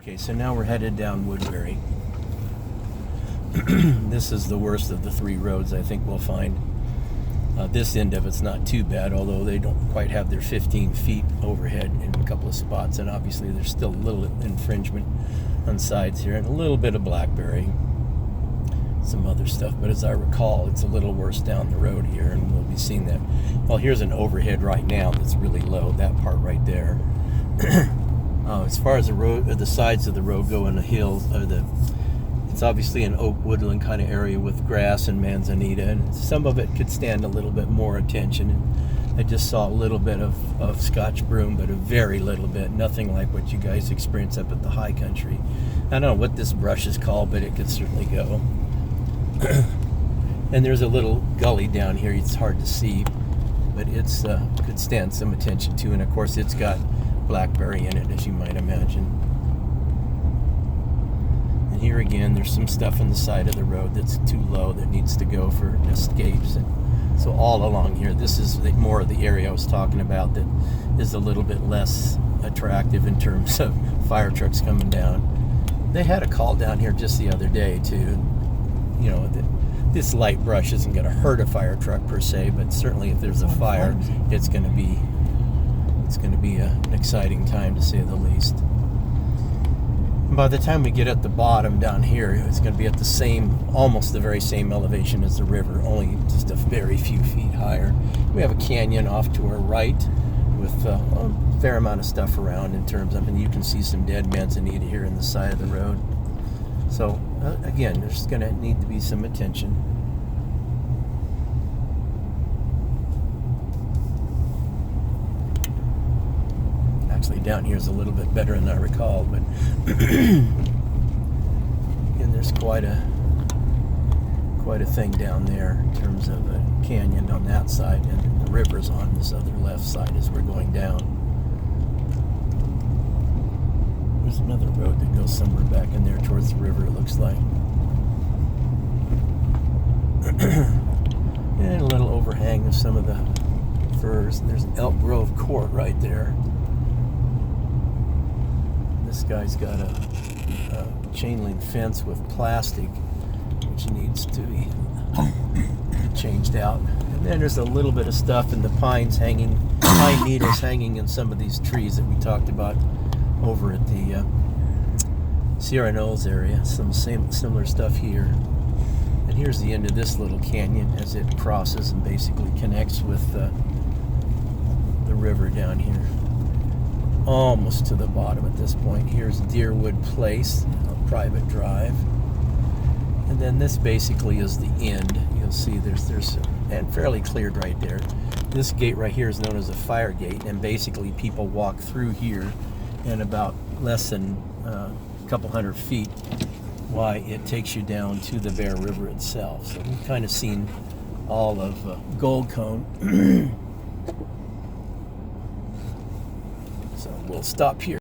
Okay, so now we're headed down Woodbury. This is the worst of the three roads I think we'll find. This end of it's not too bad, although they don't quite have their 15 feet overhead in a couple of spots, and obviously there's still a little infringement on sides here, and a little bit of blackberry, some other stuff, but as I recall, it's a little worse down the road here, and we'll be seeing that. Well, here's an overhead right now that's really low, that part right there. As far as the road, or the sides of the road go in the hills, it's obviously an oak woodland kind of area with grass and manzanita, and some of it could stand a little bit more attention. And I just saw a little bit of Scotch broom, but a very little bit, nothing like what you guys experience up at the high country. I don't know what this brush is called, but it could certainly go. And there's a little gully down here, it's hard to see, but it's could stand some attention too, and of course it's got blackberry in it, as you might imagine. And here again, there's some stuff on the side of the road that's too low that needs to go for escapes. And so all along here, this is more of the area I was talking about that is a little bit less attractive in terms of fire trucks coming down. They had a call down here just the other day too. You know, this light brush isn't going to hurt a fire truck per se, but certainly if there's a fire, it's going to be an exciting time, to say the least. And by the time we get at the bottom down here, it's going to be at the same, almost the very same elevation as the river, only just a very few feet higher. We have a canyon off to our right with a fair amount of stuff around in terms of, and you can see some dead manzanita here in the side of the road. So again, there's going to need to be some attention. Actually, down here is a little bit better than I recall, but again, there's quite a thing down there in terms of a canyon on that side, and the river's on this other left side as we're going down. There's another road that goes somewhere back in there towards the river, it looks like. And a little overhang of some of the firs. And there's an Elk Grove Court right there. This guy's got a chain link fence with plastic, which needs to be changed out. And then there's a little bit of stuff in the pine needles hanging in some of these trees that we talked about over at the Sierra Knolls area. Some similar stuff here. And here's the end of this little canyon as it crosses and basically connects with the river down here. Almost to the bottom at this point. Here's Deerwood Place, a private drive. And then this basically is the end. You'll see there's and fairly cleared right there. This gate right here is known as a fire gate, and basically people walk through here in about less than a couple hundred feet. Why it takes you down to the Bear River itself. So we've kind of seen all of Gold Cone. So we'll stop here.